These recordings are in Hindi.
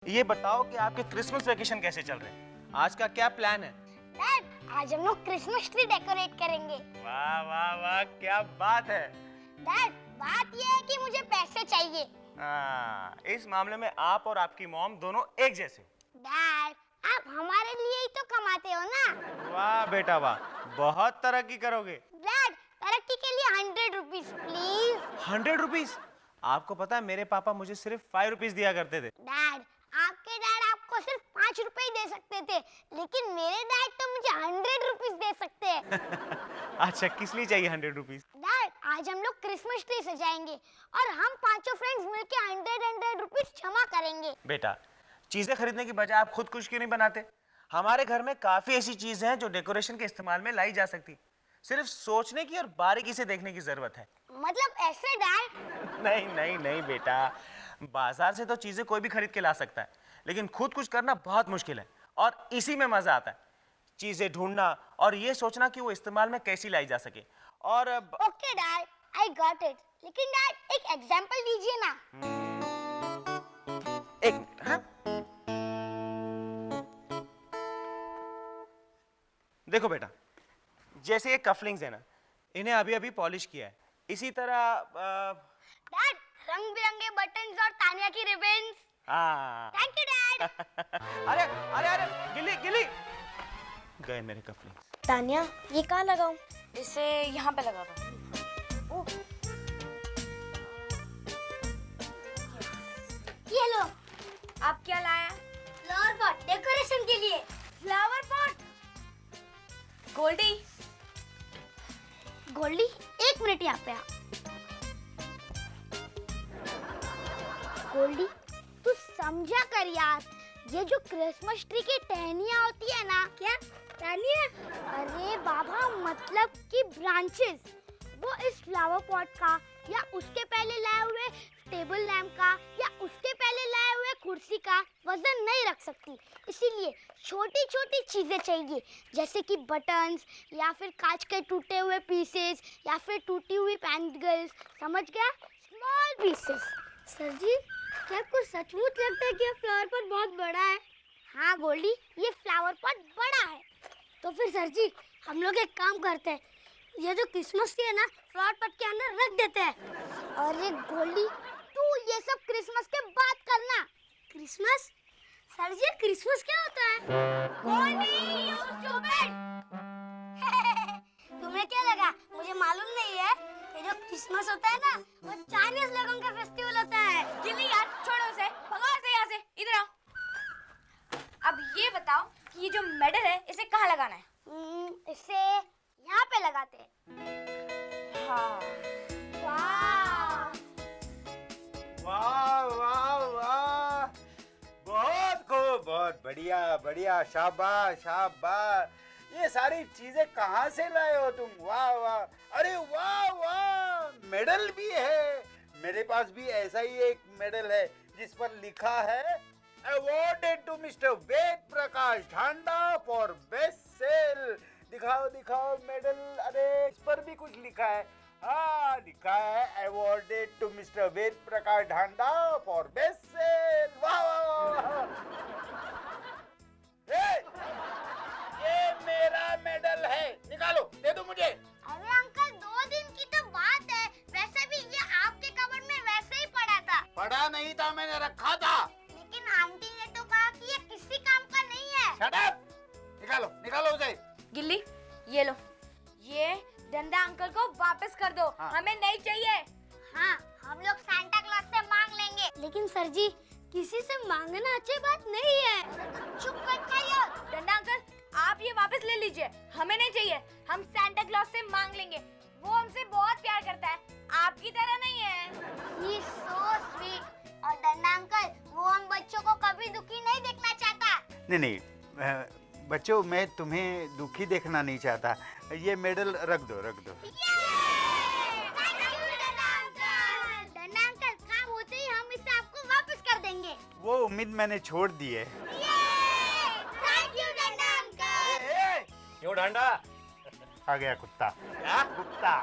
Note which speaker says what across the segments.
Speaker 1: ये बताओ कि आपके क्रिसमस वेकेशन कैसे चल रहे हैं? आज का क्या प्लान है?
Speaker 2: डैड, आज हम लोग क्रिसमस ट्री डेकोरेट करेंगे।
Speaker 1: वाह वाह वाह, क्या बात है।
Speaker 2: डैड, बात ये है कि मुझे पैसे चाहिए।
Speaker 1: इस मामले में आप और आपकी मॉम दोनों एक जैसे।
Speaker 2: डैड, आप हमारे लिए ही तो कमाते हो ना।
Speaker 1: वाह बेटा वाह, बहुत तरक्की करोगे।
Speaker 2: डैड, तरक्की के लिए 100 रुपीज प्लीज।
Speaker 1: 100 रुपीज? आपको पता है मेरे पापा मुझे सिर्फ 5 रुपीज दिया करते थे।
Speaker 2: डैड, आपके डैड आपको सिर्फ 5 रुपए ही दे सकते थे, लेकिन मेरे डैड तो मुझे 100 रुपीज दे सकते हैं।
Speaker 1: अच्छा, किस लिए चाहिए 100 रुपीज?
Speaker 2: डैड, आज हम लोग क्रिसमस ट्री सजाएंगे और हम पांचों फ्रेंड्स मिलके 100 रुपीज जमा करेंगे।
Speaker 1: बेटा, चीजें खरीदने की बजाय आप खुद कुछ क्यों नहीं बनाते? हमारे घर में काफी ऐसी चीजें हैं जो डेकोरेशन के इस्तेमाल में लाई जा सकती। सिर्फ सोचने की और बारीकी से देखने की जरूरत है।
Speaker 2: मतलब ऐसे डैड?
Speaker 1: नहीं नहीं नहीं बेटा, बाजार से तो चीजें कोई भी खरीद के ला सकता है, लेकिन खुद कुछ करना बहुत मुश्किल है और इसी में मजा आता है। चीजें ढूंढना और ये सोचना कि वो इस्तेमाल में कैसी लाई जा सके। और
Speaker 2: okay dad, I got it. लेकिन डैड, एक एग्जांपल दीजिए ना।
Speaker 1: एक मिनट, हाँ? देखो बेटा, जैसे ये कफलिंग्स है ना, इन्हें अभी अभी पॉलिश किया है। इसी तरह
Speaker 2: डैड, रंग बिरंगे बटन्स और तानिया की रिबन्स।
Speaker 1: हाँ।
Speaker 2: Thank you dad.
Speaker 1: अरे अरे अरे, गिली गिली गए मेरे कफलिंग्स।
Speaker 2: तानिया, ये कहाँ लगाऊं?
Speaker 3: इसे यहाँ पे लगा दो।
Speaker 2: ये लो।
Speaker 3: आप क्या लाया?
Speaker 2: फ्लावर पॉट डेकोरेशन के लिए।
Speaker 3: Flower pot. गोल्डी,
Speaker 2: गोल्डी, एक मिनट यहाँ पे आ। गोल्डी, तू समझा कर यार, ये जो क्रिसमस ट्री की टहनियाँ होती है ना। क्या टहनियाँ? अरे बाबा, मतलब कि ब्रांचेस, वो इस फ्लावर पॉट का या उसके पहले लाए हुए टेबल लैम्प का या उसके पहले लाए हुए कुर्सी का वजन नहीं रख सकती। इसीलिए छोटी छोटी चीजें चाहिए, जैसे कि बटन्स या फिर कांच के टूटे हुए पीसेस या फिर टूटी हुई बैंगल्स। समझ गया? Small pieces. सर जी, क्या आपको सचमुच लगता है कि ये फ्लावर पॉट बहुत बड़ा है? हाँ गोल्डी, ये फ्लावर पॉट बड़ा है। तो फिर सर जी, हम लोग एक काम करते हैं, ये जो क्रिसमस ट्री है ना, फ्लावर पॉट के अंदर रख देते हैं। अरे गोल्डी, तू ये सब क्रिसमस के बाद करना। क्रिसमस? सर जी, क्रिसमस क्या होता है? Goldy, you stupid! तुम्हें क्या लगा मुझे मालूम नहीं है? ये जो क्रिसमस होता है ना, वो चाइनीज लोगों का फेस्टिवल होता है।
Speaker 3: गिल्ली यार, छोड़ो उसे, भगाओ इसे यहाँ से, इधर आओ। अब ये बताओ कि ये जो मेडल है, इसे कहाँ लगाना है?
Speaker 2: इसे यहाँ पे लगाते हैं।
Speaker 3: हाँ।
Speaker 2: वाह!
Speaker 4: वाह वाह वाह, बहुत खूब, बहुत बढ़िया बढ़िया, शाबाश शाबाश। ये सारी चीजें कहाँ से लाए हो तुम? वाह वाह, अरे वाह वाह, मेडल भी है। मेरे पास भी ऐसा ही एक मेडल है जिस पर लिखा है awarded to mister Ved Prakash Dhanda for best sale. दिखाओ दिखाओ मेडल। अरे इस पर भी कुछ लिखा है। हाँ, लिखा है awarded to mister Ved Prakash Dhanda for best sale. वाह वाह वाह। ये मेरा मेडल है, निकालो, दे दो मुझे।
Speaker 2: अरे अंकल, 2 दिन की तो बात है, वैसे भी ये आपके कबर्ड में वैसे ही पड़ा था।
Speaker 4: पड़ा नहीं था, मैंने रखा था।
Speaker 2: लेकिन आंटी ने तो कहा कि ये किसी काम का नहीं है।
Speaker 4: Shut up! निकालो निकालो उसे।
Speaker 3: गिल्ली, ये लो, ये डंडा अंकल को वापस कर दो।
Speaker 4: हाँ।
Speaker 3: हमें नहीं चाहिए।
Speaker 2: हाँ, हम लोग सांता क्लॉज से मांग लेंगे। लेकिन सर जी, किसी से मांगना अच्छी बात नहीं है। तो चुप कर खाइए।
Speaker 3: डंडा अंकल, आप ये वापस ले लीजिए, हमें नहीं चाहिए। हम सांता क्लॉज से मांग लेंगे, वो हमसे बहुत प्यार करता है, आपकी तरह नहीं है।
Speaker 2: He is so sweet। और डंडा अंकल, वो हम बच्चों को कभी दुखी नहीं देखना चाहता।
Speaker 4: नहीं नहीं बच्चों, मैं तुम्हें दुखी देखना नहीं चाहता। ये मेडल रख दो रख दो।
Speaker 2: डंडा अंकल, काम होते ही हम इसे आपको वापस कर देंगे।
Speaker 4: वो उम्मीद मैंने छोड़ दी है।
Speaker 2: थैंक यू डंडा अंकल।
Speaker 1: क्यों ढांडा?
Speaker 4: आ गया कुत्ता।
Speaker 1: क्या?
Speaker 4: कुत्ता।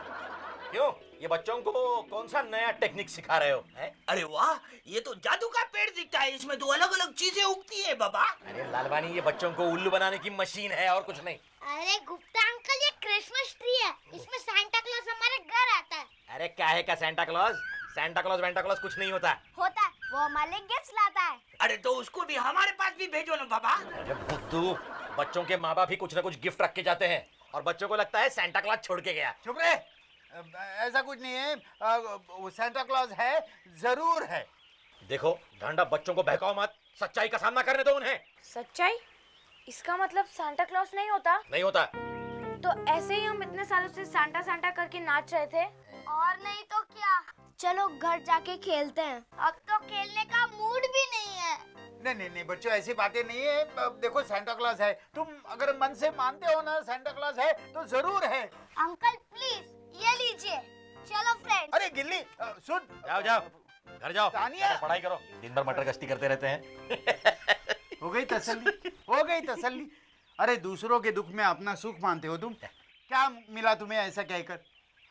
Speaker 1: क्यों?
Speaker 5: ये बच्चों को कौन सा नया टेक्निक सिखा रहे हो हैं?
Speaker 6: अरे वाह, ये तो जादू का पेड़ दिखता है, इसमें दो अलग अलग चीजें उगती है बाबा।
Speaker 5: अरे लालवानी, ये बच्चों को उल्लू बनाने की मशीन है और कुछ नहीं।
Speaker 2: अरे गुप्ता अंकल, ये क्रिसमस ट्री है, इसमें सांता क्लॉज हमारे घर आता है।
Speaker 5: अरे क्या है क्या Santa Claus? Santa Claus Vanta clause कुछ नहीं होता।
Speaker 3: होता है, वो हमारे लिए गिफ्ट्स लाता है।
Speaker 6: अरे तो उसको भी हमारे पास भी भेजो ना बाबा।
Speaker 5: अरे बुद्धू, बच्चों के माँ बाप ही कुछ ना कुछ गिफ्ट रख के जाते हैं और बच्चों को लगता है सेंटा क्लॉज छोड़ के गया।
Speaker 4: चुप रहे। ऐसा कुछ नहीं है। सांता क्लॉज है, जरूर है।
Speaker 5: देखो ढांडा, बच्चों को बहकाओ मत, सच्चाई का सामना करने दो उन्हें।
Speaker 3: सच्चाई? इसका मतलब सांता क्लॉज नहीं होता?
Speaker 5: नहीं होता।
Speaker 3: तो ऐसे ही हम इतने सालों से सांता सांता करके नाच रहे थे। और नहीं तो क्या, चलो घर जाके खेलते हैं।
Speaker 2: अब तो खेलने का मूड भी नहीं है।
Speaker 4: नहीं बच्चों, ऐसी बातें नहीं है। देखो सांता क्लॉज है, तुम अगर मन से मानते हो ना सांता क्लॉज है तो जरूर है।
Speaker 2: अंकल प्लीज ये लीजिए। चलो फ्रेंड्स।
Speaker 4: अरे गिल्ली, सुन।
Speaker 5: जाओ जाओ, घर जाओ,
Speaker 4: तानिया।
Speaker 5: जाकर पढ़ाई करो। दिन भर मटर गश्ती करते रहते हैं।
Speaker 4: हो गई तसल्ली, हो गई तसल्ली। अरे दूसरों के दुख में अपना सुख मानते हो तुम। क्या मिला तुम्हें ऐसा कहकर?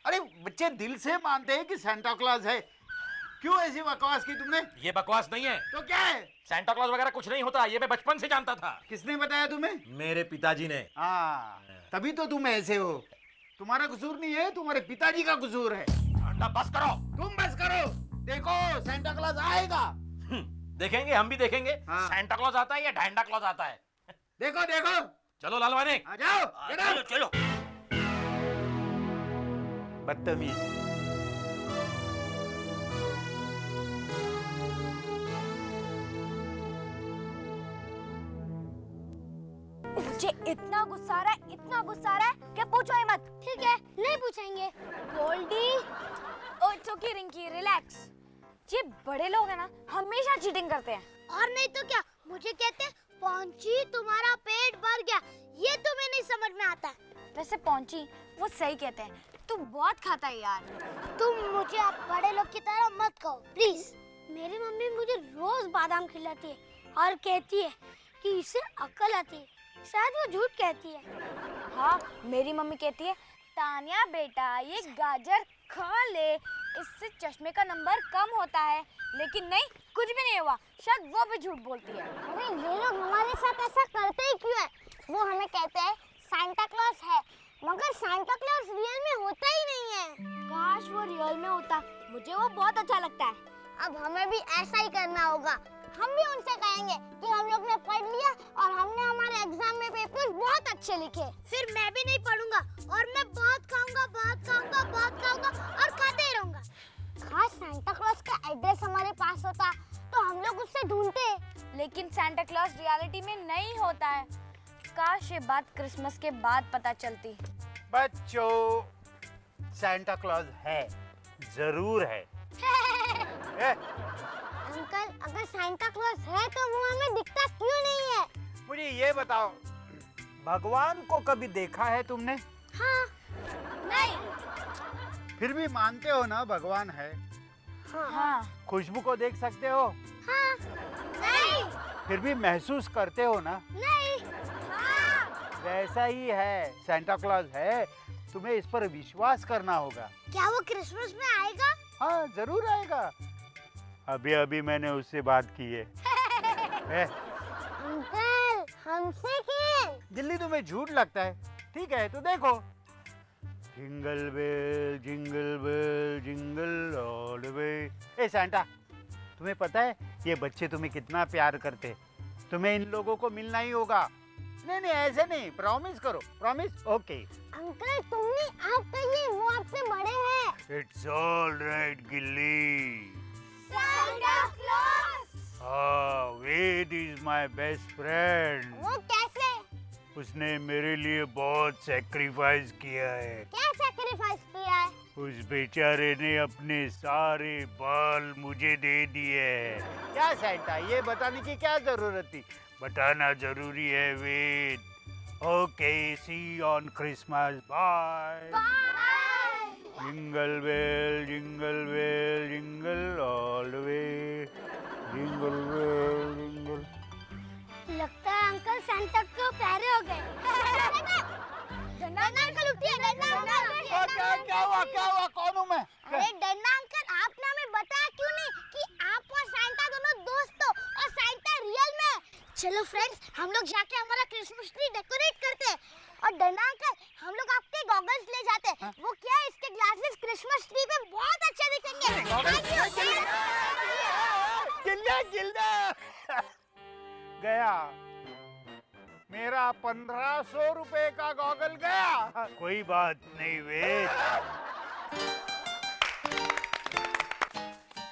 Speaker 4: अरे बच्चे दिल से मानते हैं कि सांता क्लॉज है। क्यों ऐसी बकवास की तुमने?
Speaker 5: ये बकवास नहीं है।
Speaker 4: तो क्या है?
Speaker 5: सेंटा क्लॉज वगैरह कुछ नहीं होता, ये मैं बचपन से जानता था।
Speaker 4: किसने बताया तुम्हें?
Speaker 5: मेरे पिताजी ने।
Speaker 4: हाँ, तभी तो तुम ऐसे हो। तुम्हारा कसूर नहीं है, तुम्हारे पिताजी का कसूर है।
Speaker 5: ढांडा बस करो।
Speaker 4: तुम बस करो। देखो सांता क्लॉज आएगा।
Speaker 5: देखेंगे, हम भी देखेंगे।
Speaker 4: हाँ।
Speaker 5: सेंटा क्लॉज आता है या ढांडा क्लॉज आता है।
Speaker 4: देखो देखो,
Speaker 5: चलो लालवानी।
Speaker 4: आ जाओ।
Speaker 6: चलो चलो।
Speaker 4: बदतमीज।
Speaker 3: मुझे इतना गुस्सा आ रहा है, इतना गुस्सा आ रहा है कि पूछो ही मत।
Speaker 2: ठीक है, नहीं पूछेंगे।
Speaker 3: Goldie, oh it's okay Rinki, relax. ये बड़े लोग हैं ना, हमेशा चीटिंग करते हैं।
Speaker 2: और नहीं तो क्या, मुझे कहते हैं पहुंची तुम्हारा पेट भर गया। ये तुम्हें नहीं समझ में आता।
Speaker 3: वैसे पहुंची, वो सही कहते हैं, तू बहुत खाता है यार।
Speaker 2: तुम मुझे आप बड़े लोग की तरह मत कहो प्लीज। मेरी मम्मी मुझे रोज बादाम खिलाती है और कहती है कि इससे अक्ल आती है। शायद वो झूठ कहती है।
Speaker 3: हाँ, मेरी मम्मी कहती है, तानिया बेटा ये गाजर खा ले, इससे चश्मे का नंबर कम होता है। लेकिन नहीं, कुछ भी नहीं हुआ। शायद वो भी झूठ बोलती है।
Speaker 2: अरे ये लोग हमारे साथ ऐसा करते ही क्यों है? वो हमें कहते हैं सांता क्लॉज है, मगर सांता क्लॉज रियल में होता ही नहीं है।
Speaker 3: काश वो रियल में होता, मुझे वो बहुत अच्छा लगता है।
Speaker 2: अब हमें भी ऐसा ही करना होगा। हम भी उनसे कहेंगे कि हम लोग ने पढ़ लिया और हमने हमारे एग्जाम में पेपर्स बहुत अच्छे लिखे। फिर मैं भी नहीं पढ़ूंगा और मैं बहुत खाऊंगा, बहुत खाऊंगा, बहुत खाऊंगा और खाते ही रहूंगा। काश सांता क्लॉज का एड्रेस हमारे पास होता तो हम लोग उससे ढूंढते।
Speaker 3: लेकिन सांता क्लॉज रियलिटी में नहीं होता है। काश ये बात क्रिसमस के बाद पता चलती।
Speaker 4: बच्चों, सांता क्लॉज है, जरूर है।
Speaker 2: अंकल, अगर सांता क्लॉज है तो वो हमें दिखता क्यों नहीं है?
Speaker 4: मुझे ये बताओ, भगवान को कभी देखा है तुमने?
Speaker 2: हाँ।
Speaker 3: नहीं।
Speaker 4: फिर भी मानते हो ना भगवान है?
Speaker 3: हाँ।
Speaker 4: खुशबू को देख सकते हो?
Speaker 2: हाँ। नहीं।
Speaker 4: फिर भी महसूस करते हो ना?
Speaker 2: नहीं।
Speaker 3: हाँ।
Speaker 4: वैसा ही है, सांता क्लॉज है, तुम्हें इस पर विश्वास करना होगा।
Speaker 2: क्या वो क्रिसमस में आएगा?
Speaker 4: हाँ, जरूर आएगा। अभी अभी मैंने उससे बात की है।
Speaker 2: अंकल, हमसे क्यों?
Speaker 4: दिल्ली तुम्हें झूठ लगता है? ठीक है तो देखो, jingle bell jingle all the way. ए सांता, तुम्हें पता है ये बच्चे तुम्हें कितना प्यार करते हैं। तुम्हें इन लोगों को मिलना ही होगा। नहीं ऐसे नहीं, प्रॉमिस करो, प्रॉमिस। ओके
Speaker 2: अंकल, तुम नहीं, आप कहिए, वो आपसे बड़े हैं।
Speaker 4: इट्स ऑल राइट गिल्ली।
Speaker 2: Santa Claus.
Speaker 4: हाँ, वेद इज माय बेस्ट फ्रेंड।
Speaker 2: वो कैसे?
Speaker 4: उसने मेरे लिए बहुत सैक्रिफाइस किया है।
Speaker 2: क्या सैक्रिफाइस किया है?
Speaker 4: उस बेचारे ने अपने सारे बाल मुझे दे दिए हैं। क्या सांता, ये बताने की क्या जरूरत थी? बताना जरूरी है Ved. Okay, see on Christmas, bye. Jingle bell jingle all the way, jingle bell jingle.
Speaker 2: लगता है अंकल सांता को प्यारे हो गए। डंडा अंकल उठिए, डंडा अंकल उठिए।
Speaker 4: क्या हुआ, कौन हूँ मैं?
Speaker 2: चलो फ्रेंड्स, हम लोग जाके हमारा क्रिसमस ट्री डेकोरेट करते हैं। और डंडा अंकल, हम लोग आपके गॉगल्स ले जाते हैं। वो क्या है, इसके ग्लासेस क्रिसमस ट्री पे बहुत अच्छे दिखेंगे।
Speaker 4: गिल्दा गिल्दा गया, मेरा 1500 रुपए का गॉगल गया। कोई बात नहीं वेद।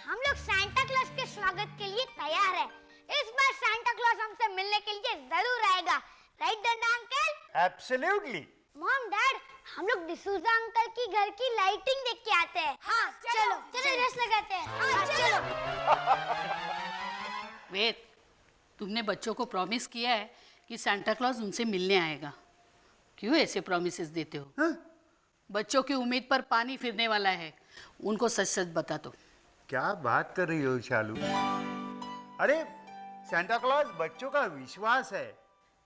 Speaker 2: हम लोग सांता क्लॉज के स्वागत के लिए तैयार हैं। इस बार सांता क्लॉज हमसे मिलने के लिए जरूर आएगा, राइट डंडा अंकल?
Speaker 4: एब्सोल्युटली।
Speaker 2: मॉम डैड, हम लोग डिसूजा अंकल की घर की लाइटिंग देख के आते हैं। हाँ चलो चलो रेस लगाते हैं। हाँ चलो।
Speaker 7: वेद, तुमने बच्चों को प्रॉमिस किया है कि सांता क्लॉज उनसे मिलने आएगा। क्यों ऐसे प्रॉमिसेस देते हो?
Speaker 4: हाँ?
Speaker 7: बच्चों की उम्मीद पर पानी फिरने वाला है। उनको सच सच बता दो।
Speaker 4: क्या बात कर रही हो शालू? अरे सांता क्लॉज बच्चों का विश्वास है,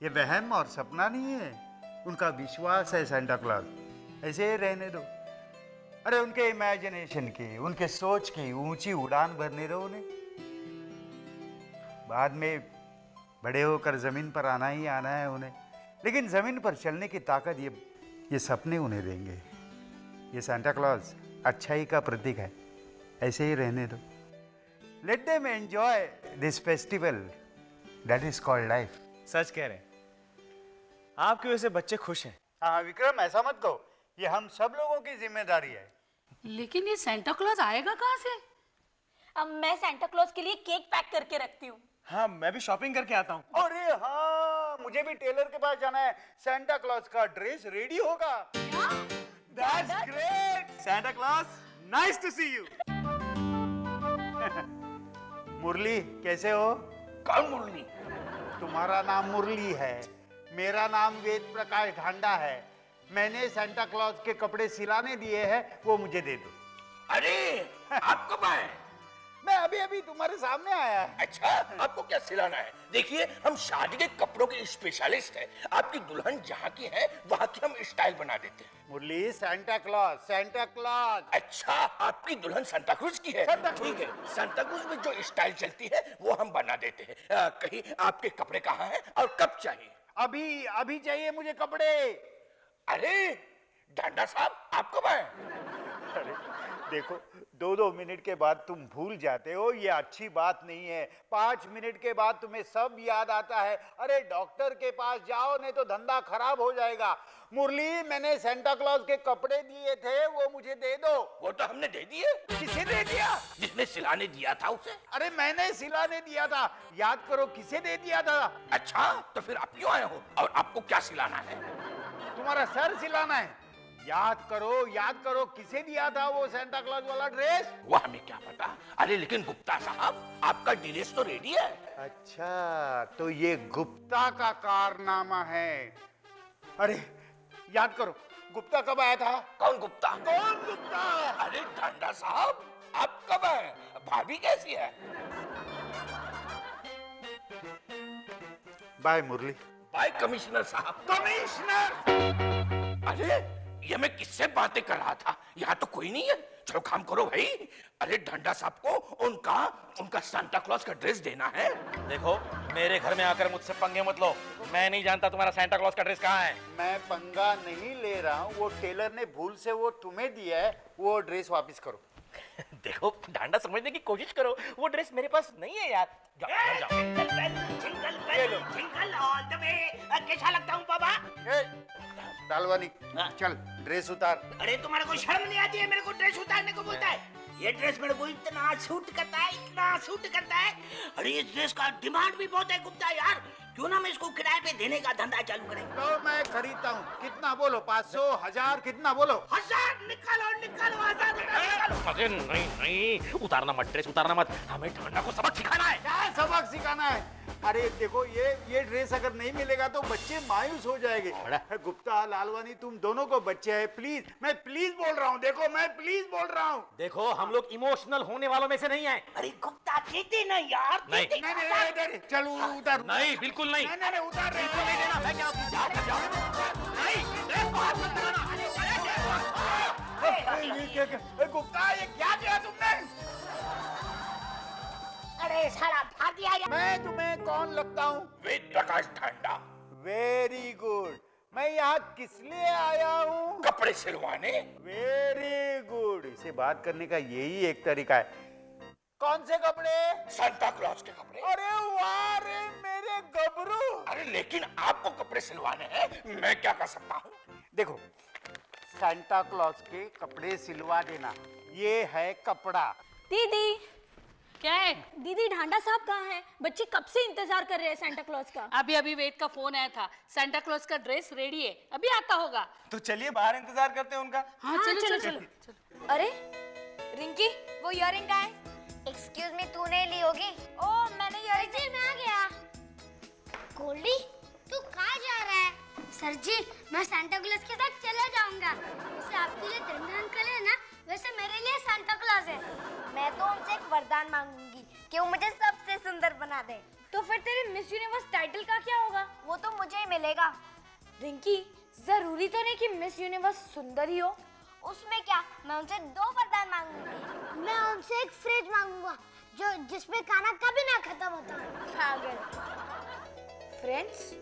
Speaker 4: ये वहम और सपना नहीं है। उनका विश्वास है सांता क्लॉज। ऐसे ही रहने दो। अरे उनके इमेजिनेशन की, उनके सोच की ऊंची उड़ान भरने दो उन्हें। बाद में बड़े होकर जमीन पर आना ही आना है उन्हें, लेकिन जमीन पर चलने की ताकत ये सपने उन्हें देंगे। ये सांता क्लॉज अच्छाई का प्रतीक है, ऐसे ही रहने दो। Let them enjoy this festival that is called life.
Speaker 1: सच कह रहे हैं, आपकी वजह से बच्चे खुश हैं।
Speaker 4: हाँ विक्रम, ऐसा मत कहो, ये हम सब लोगों की जिम्मेदारी है।
Speaker 7: लेकिन ये सांता क्लॉज आएगा कहाँ से?
Speaker 3: अब मैं सांता क्लॉज के लिए केक पैक करके रखती हूँ।
Speaker 1: हाँ, मैं भी शॉपिंग करके आता हूँ।
Speaker 4: अरे हाँ, मुझे भी टेलर के पास जाना है। सांता क्लॉज का ड्रेस रेडी होगा।
Speaker 1: That's great, Santa Claus. Nice to see you.
Speaker 4: मुरली, कैसे हो?
Speaker 6: कौन मुरली?
Speaker 4: तुम्हारा नाम मुरली है, मेरा नाम वेद प्रकाश ढांडा है। मैंने सांता क्लॉज के कपड़े सिलाने दिए हैं, वो मुझे दे दो।
Speaker 6: अरे आप कब आए?
Speaker 4: मैं अभी अभी तुम्हारे सामने आया।
Speaker 6: अच्छा, आपको क्या सिलाना है? देखिए, हम शादी के कपड़ों के स्पेशलिस्ट हैं। आपकी दुल्हन जहाँ की है वहाँ की हम स्टाइल बना देते हैं।
Speaker 4: मुरली, सांता क्लॉज, सांता क्लॉज।
Speaker 6: अच्छा, आपकी दुल्हन सांता क्रूज की है?
Speaker 4: Santa cruise.
Speaker 6: ठीक है, सांता क्रूज में जो स्टाइल चलती है वो हम बना देते हैं। कहीं आपके कपड़े कहाँ हैं और कब चाहिए?
Speaker 4: अभी अभी चाहिए मुझे कपड़े।
Speaker 6: अरे डांडा साहब, आप कब आए?
Speaker 4: अरे देखो, 2-2 मिनट के बाद तुम भूल जाते हो, ये अच्छी बात नहीं है। 5 मिनट के बाद तुम्हें सब याद आता है। अरे डॉक्टर के पास जाओ, नहीं तो धंधा खराब हो जाएगा। मुरली, मैंने सांता क्लॉज के कपड़े दिए थे, वो मुझे दे दो।
Speaker 6: वो तो हमने दे दिए।
Speaker 4: किसे दे दिया?
Speaker 6: जिसने सिलाने दिया था उसे।
Speaker 4: अरे मैंने सिलाने दिया था। याद करो, किसे दे दिया था?
Speaker 6: अच्छा, तो फिर आप क्यों आए हो और आपको क्या सिलाना है?
Speaker 4: तुम्हारा सर सिलाना है। याद करो, किसे दिया था वो सांता क्लॉज वाला ड्रेस?
Speaker 6: वो हमें क्या पता। अरे लेकिन गुप्ता साहब, आपका ड्रेस तो रेडी है।
Speaker 4: अच्छा, तो ये गुप्ता का कारनामा है। अरे याद करो, गुप्ता कब आया था?
Speaker 6: कौन गुप्ता?
Speaker 4: कौन गुप्ता?
Speaker 6: अरे डांडा साहब, आप कब आए? भाभी कैसी है?
Speaker 4: बाय मुरली।
Speaker 6: बाय कमिश्नर साहब।
Speaker 4: कमिश्नर!
Speaker 6: अरे ये मैं किससे बातें कर रहा था? यहाँ तो कोई नहीं है। चलो काम करो भाई। अरे डांडा साहब को उनका सांता क्लॉज का ड्रेस देना है।
Speaker 5: देखो, मेरे घर में आकर मुझसे पंगे मत लो। मैं नहीं जानता तुम्हारा सांता क्लॉज का ड्रेस कहाँ है।
Speaker 4: मैं पंगा नहीं ले रहा हूँ, वो टेलर ने भूल से वो तुम्हें दिया है, वो ड्रेस वापस करो।
Speaker 5: देखो डांडा, समझने की कोशिश करो, वो ड्रेस मेरे पास नहीं है यार। जाओ, घर जाओ।
Speaker 6: कैसा लगता हूँ बाबा?
Speaker 4: डालवानी,
Speaker 6: हाँ।
Speaker 4: चल ड्रेस उतार।
Speaker 6: अरे तुम्हारे को शर्म नहीं आती है मेरे को ड्रेस उतारने को बोलता है? ये ड्रेस मेरे को इतना सूट करता है, इतना सूट करता है। अरे इस ड्रेस का डिमांड भी बहुत है गुप्ता यार। क्यों ना मैं इसको किराए पे देने का धंधा चालू करें?
Speaker 4: तो मैं खरीदता हूँ। कितना बोलो? 500, 1000, कितना बोलो?
Speaker 6: 1000 निकालो, 1000 निकालो।
Speaker 5: अरे नहीं नहीं, उतारना मत ड्रेस, उतारना मत। हमें डांडा को सबक सिखाना है।
Speaker 4: क्या सबक सिखाना है? अरे देखो, ये ड्रेस अगर नहीं मिलेगा तो बच्चे मायूस हो जाएंगे। गुप्ता, लालवानी, तुम दोनों को बच्चे हैं, प्लीज, मैं प्लीज बोल रहा हूँ। देखो, मैं प्लीज बोल रहा हूँ।
Speaker 5: देखो, हम लोग इमोशनल होने वालों में से नहीं है।
Speaker 6: अरे गुप्ता, देते ना यार,
Speaker 5: नहीं।
Speaker 6: देते।
Speaker 4: नहीं, चलो उतार।
Speaker 5: नहीं, बिल्कुल नहीं।
Speaker 4: नहीं, उतार रहे
Speaker 5: बिल्कुल नहीं देना। मैं क्या नहीं, ड्रेस को हाथ मत लगाना।
Speaker 4: गुप्ता, ये क्या किया तुमने?
Speaker 6: अरे साला भाग गया यार।
Speaker 4: मैं तुम्हें कौन लगता हूँ?
Speaker 5: वेद प्रकाश ढांडा,
Speaker 4: वेरी गुड। मैं यहाँ किस लिए आया हूँ?
Speaker 5: कपड़े सिलवाने।
Speaker 4: Very good. इसे बात करने का यही एक तरीका है। कौन से कपड़े?
Speaker 5: सांता क्लॉज के कपड़े।
Speaker 4: अरे वाह रे मेरे गबरू।
Speaker 5: अरे लेकिन आपको कपड़े सिलवाने हैं, मैं क्या कर सकता हूँ?
Speaker 4: देखो, सांता क्लॉज के कपड़े सिलवा देना, ये है कपड़ा।
Speaker 3: दीदी
Speaker 7: क्या है?
Speaker 3: दीदी ढांडा साहब कहाँ हैं? बच्चे कब से इंतजार कर रहे हैं सांता क्लॉज का।
Speaker 7: अभी अभी वेद का फोन आया था, सांता क्लॉज का ड्रेस रेडी है, अभी आता होगा।
Speaker 1: तो चलिए बाहर इंतजार करते हैं उनका।
Speaker 7: हाँ चलो चलो चलो।
Speaker 3: अरे रिंकी, वो इयरिंग कहाँ है?
Speaker 2: एक्सक्यूज मी, तूने ली होगी?
Speaker 3: ओ मैंने इयरिंग।
Speaker 2: जी मैं आ गया। गोल्डी, तू कहाँ जा रहा है? सर जी, मैं सांता क्लॉज के साथ चला जाऊंगा। जैसे आपके लिए डंडा अंकल है ना, वैसे मेरे लिए सांता क्लॉज है। मैं तो उनसे एक वरदान मांगूंगी कि वो मुझे सबसे सुंदर बना दे।
Speaker 3: तो फिर तेरे मिस यूनिवर्स टाइटल का क्या होगा?
Speaker 2: वो तो मुझे ही मिलेगा।
Speaker 3: रिंकी, जरूरी तो नहीं कि मिस यूनिवर्स सुंदर ही हो।
Speaker 2: उसमें क्या, मैं उनसे 2 वरदान मांगूंगी। मैं उनसे एक फ्रिज मांगूंगा जो जिसमें खाना कभी ना खत्म होता।
Speaker 3: Friends,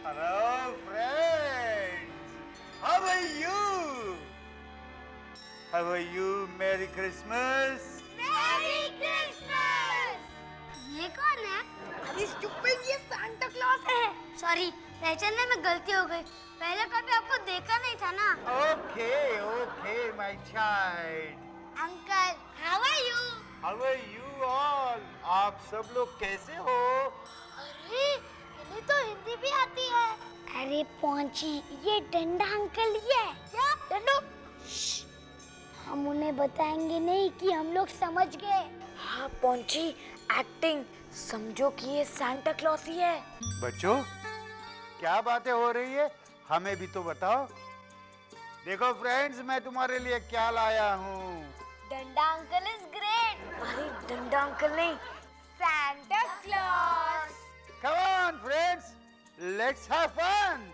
Speaker 4: Hello friends, how are you? How are you? Merry Christmas.
Speaker 2: मेरी क्रिसमस। ये कौन है? अरे स्टूपिड, ये सांता क्लॉज है। सॉरी, पहचानने में गलती हो गई। पहले कभी आपको देखा नहीं था ना।
Speaker 4: Okay, okay, my child.
Speaker 2: Uncle, how are you?
Speaker 4: How are you all? आप सब लोग कैसे हो?
Speaker 2: अरे, इन्हें तो हिंदी भी आती है। अरे पहुंची, ये डंडा अंकल ही है। क्या? डंडो? हम उन्हें बताएंगे नहीं कि हम लोग समझ गए।
Speaker 3: हाँ पहुंची, एक्टिंग समझो कि ये सांता क्लॉज ही है।
Speaker 4: बच्चों, क्या बातें हो रही है? हमें भी तो बताओ। देखो फ्रेंड्स, मैं तुम्हारे लिए क्या लाया हूँ।
Speaker 2: डंडा अंकल इज ग्रेट।
Speaker 3: अरे डंडा अंकल नहीं, Santa Claus.
Speaker 4: Come on friends, let's have fun.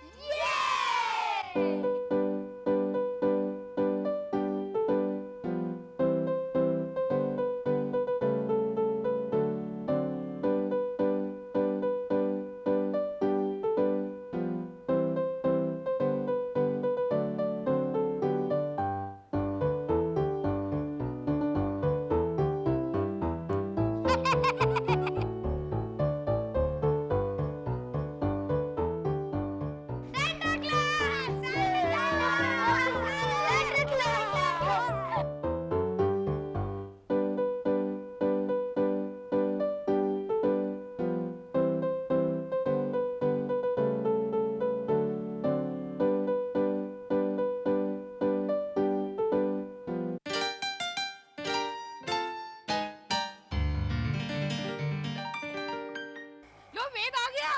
Speaker 7: लो वेद आ गया।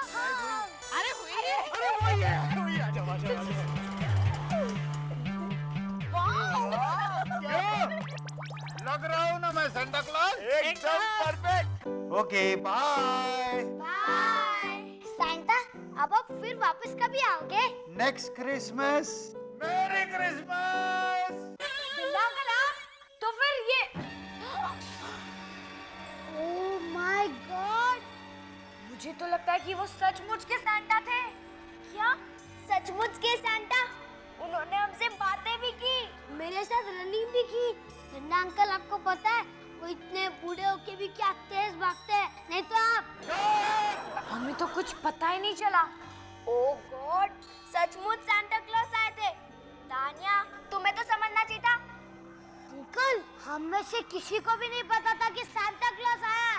Speaker 7: अरे वेद,
Speaker 4: लग रहा हूँ ना मैं सांता क्लॉज? एकदम perfect. Okay, bye.
Speaker 2: Bye. Santa, अब आप फिर वापस कभी आओगे?
Speaker 4: Next Christmas. Merry Christmas.
Speaker 3: Danda uncle आप? तो फिर ये
Speaker 2: ओह माय गॉड,
Speaker 3: मुझे तो लगता है कि वो सचमुच के सांता थे।
Speaker 2: क्या सचमुच के सांता? उन्होंने हमसे बातें भी की, मेरे साथ रनिंग भी की। डंडा अंकल, आपको पता है वो इतने बूढ़े होके भी क्या तेज भागते हैं, नहीं तो आप।
Speaker 3: हमें तो कुछ पता ही नहीं चला।
Speaker 2: ओह गॉड, सचमुच सांता क्लॉज आए थे। तानिया, तुम्हें तो समझना चाहिए था। अंकल, हम में से किसी को भी नहीं पता था कि सांता क्लॉज आया,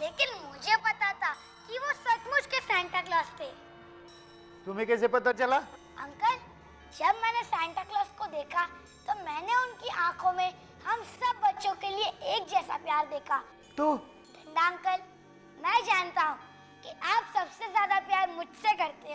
Speaker 2: लेकिन मुझे पता था कि वो सचमुच के सांता क्लॉज थे।
Speaker 4: तुम्हें कैसे पता चला?
Speaker 2: अंकल, जब मैंने सांता क्लॉज को देखा तो मैंने उनकी आंखों में हम सब बच्चों के लिए एक जैसा प्यार देखा।
Speaker 4: तो
Speaker 2: डंडा अंकल, मैं जानता हूँ कि आप सबसे ज्यादा प्यार मुझसे करते हैं।